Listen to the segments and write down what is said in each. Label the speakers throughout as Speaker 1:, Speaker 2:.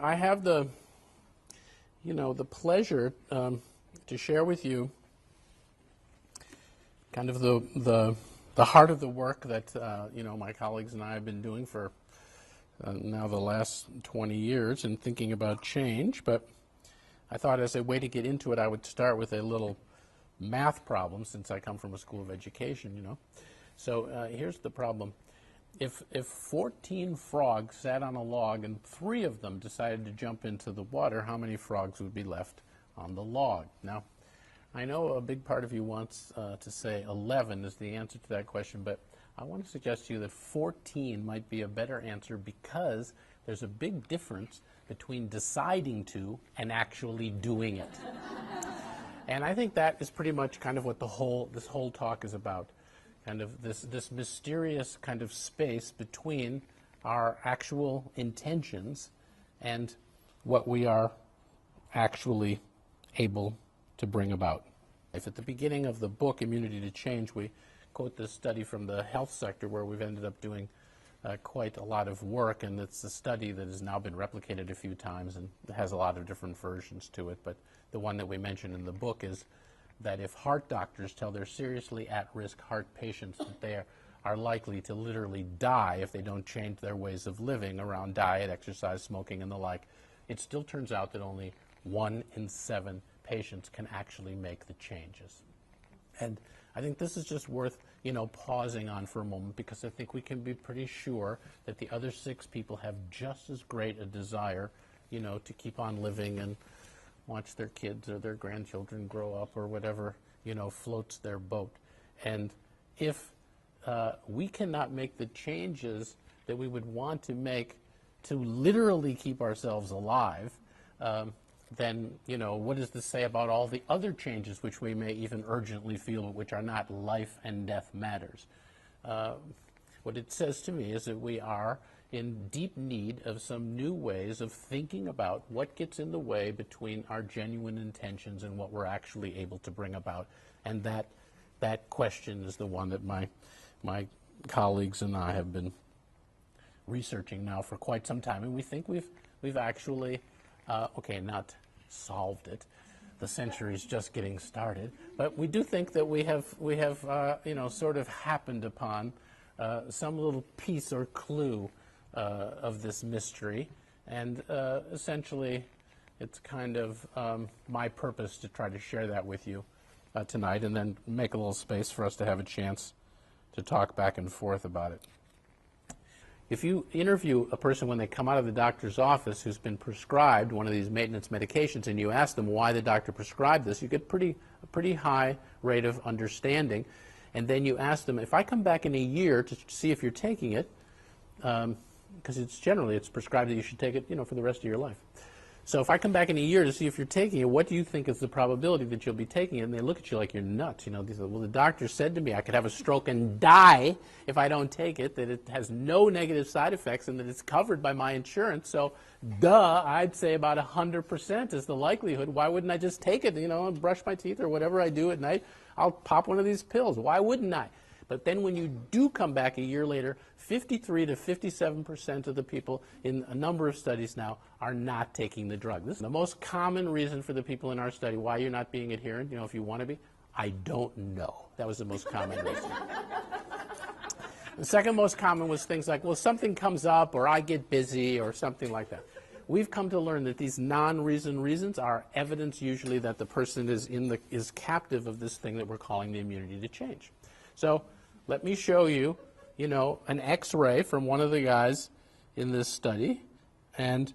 Speaker 1: I have the pleasure to share with you kind of the heart of the work that my colleagues and I have been doing for now the last 20 years in thinking about change. But I thought as a way to get into it, I would start with a little math problem, since I come from a school of education, So here's the problem. If 14 frogs sat on a log and 3 of them decided to jump into the water, how many frogs would be left on the log? Now, I know a big part of you wants to say 11 is the answer to that question, but I want to suggest to you that 14 might be a better answer, because there's a big difference between deciding to and actually doing it. And I think that is pretty much kind of what this whole talk is about. Kind of this mysterious kind of space between our actual intentions and what we are actually able to bring about. If at the beginning of the book, Immunity to Change, we quote this study from the health sector where we've ended up doing quite a lot of work, and it's a study that has now been replicated a few times and has a lot of different versions to it. But the one that we mention in the book is that if heart doctors tell their seriously at-risk heart patients that they are likely to literally die if they don't change their ways of living around diet, exercise, smoking, and the like, it still turns out that only 1 in 7 patients can actually make the changes. And I think this is just worth, pausing on for a moment, because I think we can be pretty sure that the other 6 people have just as great a desire, to keep on living and watch their kids or their grandchildren grow up or whatever, floats their boat. And if we cannot make the changes that we would want to make to literally keep ourselves alive, then, what does this say about all the other changes which we may even urgently feel, but which are not life and death matters? What it says to me is that we are in deep need of some new ways of thinking about what gets in the way between our genuine intentions and what we're actually able to bring about. And that question is the one that my colleagues and I have been researching now for quite some time. And we think we've actually, not solved it. The century's just getting started. But we do think that we have sort of happened upon some little piece or clue of this mystery, and essentially it's kind of my purpose to try to share that with you tonight, and then make a little space for us to have a chance to talk back and forth about it. If you interview a person when they come out of the doctor's office who's been prescribed one of these maintenance medications, and you ask them why the doctor prescribed this, you get a pretty high rate of understanding. And then you ask them, if I come back in a year to see if you're taking it, because it's prescribed that you should take it, for the rest of your life. So if I come back in a year to see if you're taking it, what do you think is the probability that you'll be taking it? And they look at you like you're nuts. They say, well, the doctor said to me I could have a stroke and die if I don't take it, that it has no negative side effects, and that it's covered by my insurance. So, I'd say about 100% is the likelihood. Why wouldn't I just take it, and brush my teeth or whatever I do at night? I'll pop one of these pills. Why wouldn't I? But then when you do come back a year later, 53 to 57% of the people in a number of studies now are not taking the drug. This is the most common reason for the people in our study why you're not being adherent, if you want to be. I don't know. That was the most common reason. The second most common was things like, well, something comes up, or I get busy, or something like that. We've come to learn that these non-reason reasons are evidence usually that the person is captive of this thing that we're calling the immunity to change. So let me show you, an X-ray from one of the guys in this study, and,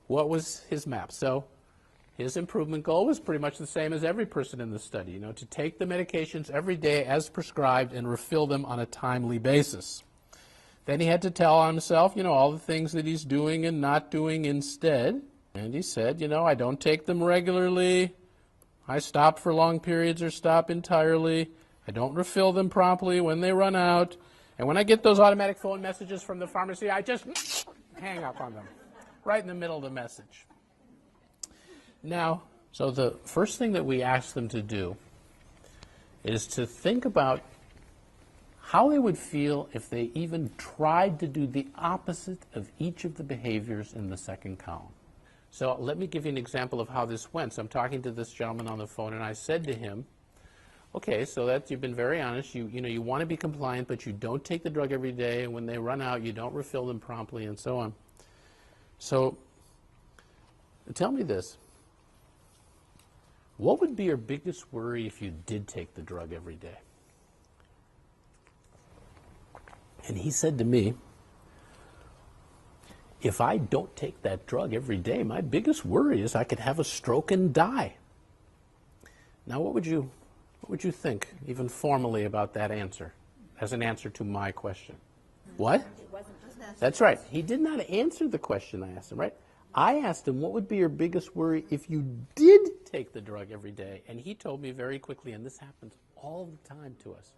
Speaker 1: what was his map? So his improvement goal was pretty much the same as every person in the study, to take the medications every day as prescribed and refill them on a timely basis. Then he had to tell himself, all the things that he's doing and not doing instead. And he said, I don't take them regularly. I stop for long periods or stop entirely. I don't refill them promptly when they run out. And when I get those automatic phone messages from the pharmacy, I just hang up on them right in the middle of the message. Now, so the first thing that we ask them to do is to think about how they would feel if they even tried to do the opposite of each of the behaviors in the second column. So let me give you an example of how this went. So I'm talking to this gentleman on the phone, and I said to him, okay, so that you've been very honest. You want to be compliant, but you don't take the drug every day, and when they run out, you don't refill them promptly, and so on. So tell me this. What would be your biggest worry if you did take the drug every day? And he said to me, if I don't take that drug every day, my biggest worry is I could have a stroke and die. Now, what would you think, even formally, about that answer, as an answer to my question? What? That's right. He did not answer the question I asked him, right? I asked him, what would be your biggest worry if you did take the drug every day? And he told me very quickly, and this happens all the time to us.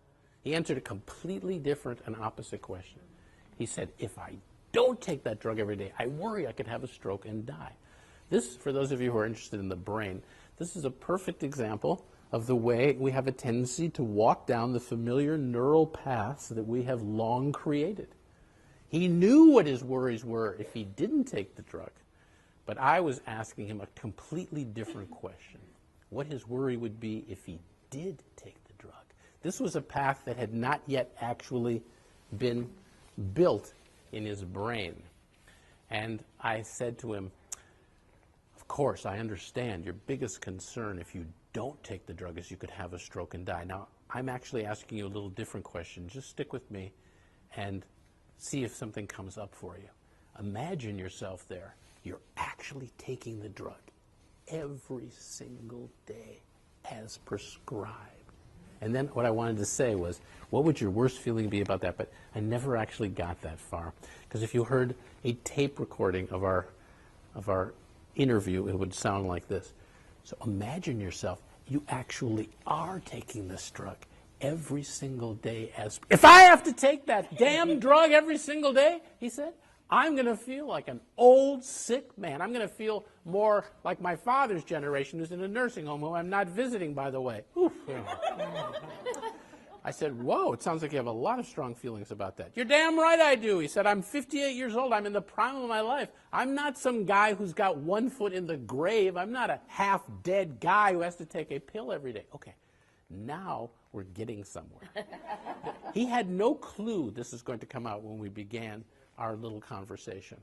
Speaker 1: He answered a completely different and opposite question. He said, if I don't take that drug every day, I worry I could have a stroke and die. This, for those of you who are interested in the brain, this is a perfect example of the way we have a tendency to walk down the familiar neural paths that we have long created. He knew what his worries were if he didn't take the drug, but I was asking him a completely different question. What his worry would be if he did take the drug. This was a path that had not yet actually been built in his brain. And I said to him, of course, I understand your biggest concern if you don't take the drug is you could have a stroke and die. Now, I'm actually asking you a little different question. Just stick with me and see if something comes up for you. Imagine yourself there. You're actually taking the drug every single day as prescribed. And then what I wanted to say was, what would your worst feeling be about that? But I never actually got that far. Because if you heard a tape recording of our interview, it would sound like this. So imagine yourself, you actually are taking this drug every single day as... If I have to take that damn drug every single day, he said, I'm going to feel like an old, sick man. I'm going to feel more like my father's generation who's in a nursing home, who I'm not visiting, by the way. Oof. I said, whoa, it sounds like you have a lot of strong feelings about that. You're damn right I do. He said, I'm 58 years old. I'm in the prime of my life. I'm not some guy who's got one foot in the grave. I'm not a half-dead guy who has to take a pill every day. Okay, now we're getting somewhere. He had no clue this is going to come out when we began our little conversation.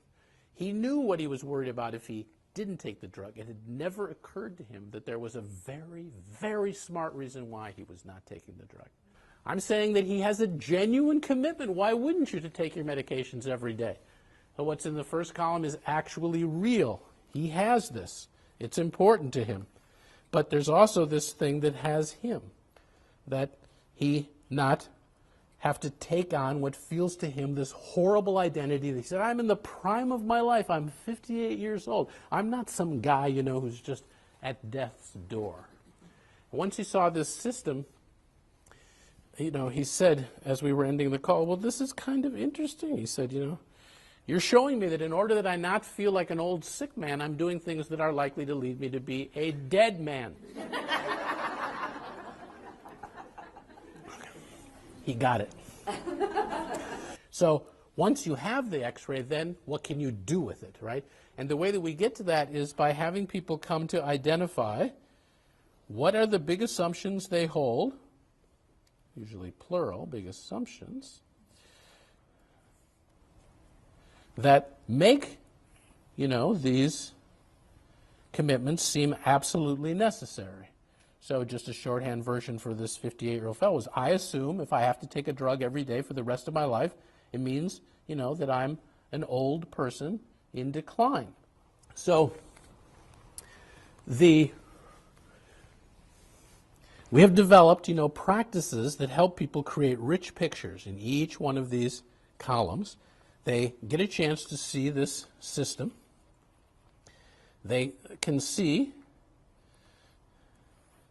Speaker 1: He knew what he was worried about if he didn't take the drug. It had never occurred to him that there was a very, very smart reason why he was not taking the drug. I'm saying that he has a genuine commitment. Why wouldn't you to take your medications every day? So what's in the first column is actually real. He has this. It's important to him. But there's also this thing that has him, that he not have to take on what feels to him this horrible identity. He said, I'm in the prime of my life. I'm 58 years old. I'm not some guy, who's just at death's door. Once he saw this system, he said, as we were ending the call, well, this is kind of interesting. He said, you're showing me that in order that I not feel like an old sick man, I'm doing things that are likely to lead me to be a dead man. He got it. So once you have the x-ray, then what can you do with it, right? And the way that we get to that is by having people come to identify what are the big assumptions they hold, usually plural, big assumptions, that make, these commitments seem absolutely necessary. So just a shorthand version for this 58-year-old fellow is, I assume if I have to take a drug every day for the rest of my life, it means, that I'm an old person in decline. So we have developed, practices that help people create rich pictures in each one of these columns. They get a chance to see this system. They can see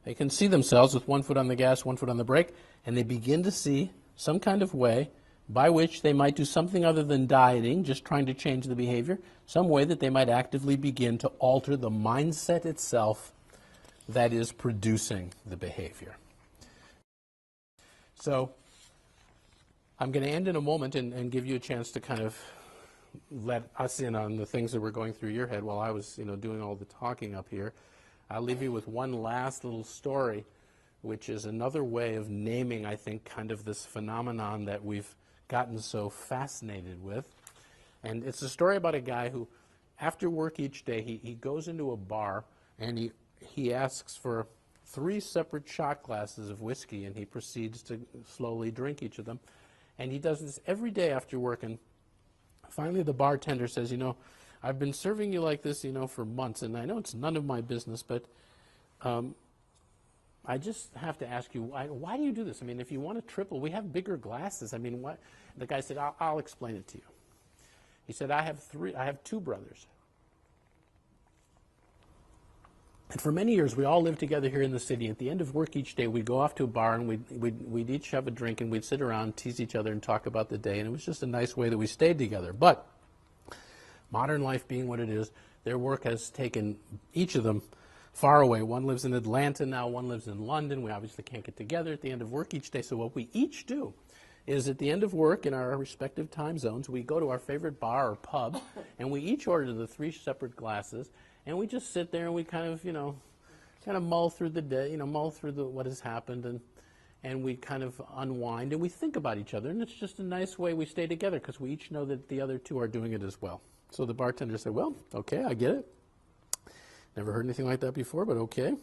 Speaker 1: themselves with one foot on the gas, one foot on the brake, and they begin to see some kind of way by which they might do something other than dieting, just trying to change the behavior, some way that they might actively begin to alter the mindset itself that is producing the behavior. So I'm going to end in a moment and give you a chance to kind of let us in on the things that were going through your head while I was, doing all the talking up here. I'll leave you with one last little story, which is another way of naming, I think, kind of this phenomenon that we've gotten so fascinated with. And it's a story about a guy who, after work each day, he goes into a bar and he asks for 3 separate shot glasses of whiskey, and he proceeds to slowly drink each of them. And he does this every day after work, and finally the bartender says, I've been serving you like this, for months, and I know it's none of my business, but I just have to ask you, why do you do this? I mean, if you want to triple, we have bigger glasses. I mean, what? The guy said, I'll explain it to you. He said, I have 2 brothers. And for many years, we all lived together here in the city. At the end of work each day, we'd go off to a bar, and we'd each have a drink, and we'd sit around, tease each other, and talk about the day. And it was just a nice way that we stayed together. But modern life being what it is, their work has taken each of them far away. One lives in Atlanta now, one lives in London. We obviously can't get together at the end of work each day. So what we each do is at the end of work in our respective time zones, we go to our favorite bar or pub, and we each order the 3 separate glasses. And we just sit there and we kind of mull through the day, mull through what has happened, and we kind of unwind and we think about each other. And it's just a nice way we stay together because we each know that the other 2 are doing it as well. So the bartender said, well, okay, I get it. Never heard anything like that before, but okay.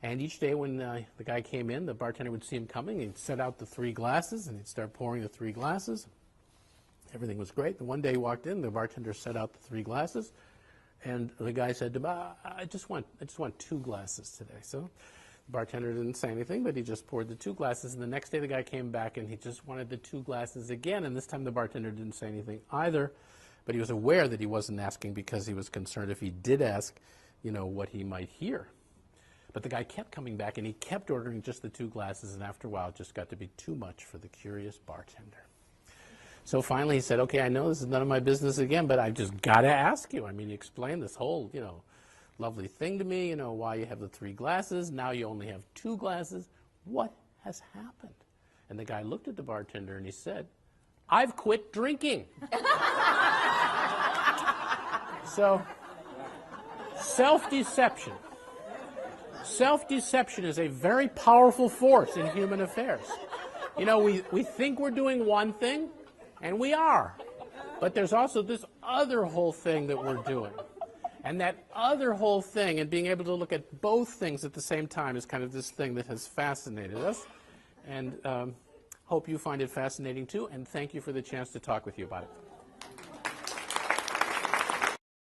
Speaker 1: And each day when the guy came in, the bartender would see him coming, he'd set out the 3 glasses, and he'd start pouring the 3 glasses. Everything was great. The one day he walked in, the bartender set out the 3 glasses. And the guy said to him, I just want 2 glasses today. So the bartender didn't say anything, but he just poured the 2 glasses. And the next day the guy came back and he just wanted the 2 glasses again. And this time the bartender didn't say anything either. But he was aware that he wasn't asking because he was concerned if he did ask, what he might hear. But the guy kept coming back and he kept ordering just the 2 glasses. And after a while it just got to be too much for the curious bartender. So finally he said, okay, I know this is none of my business again, but I've just got to ask you. I mean, you explained this whole, lovely thing to me, why you have the 3 glasses. Now you only have 2 glasses. What has happened? And the guy looked at the bartender and he said, I've quit drinking. So, self-deception. Self-deception is a very powerful force in human affairs. We think we're doing one thing, and we are. But there's also this other whole thing that we're doing. And that other whole thing, and being able to look at both things at the same time, is kind of this thing that has fascinated us. And hope you find it fascinating too, and thank you for the chance to talk with you about it.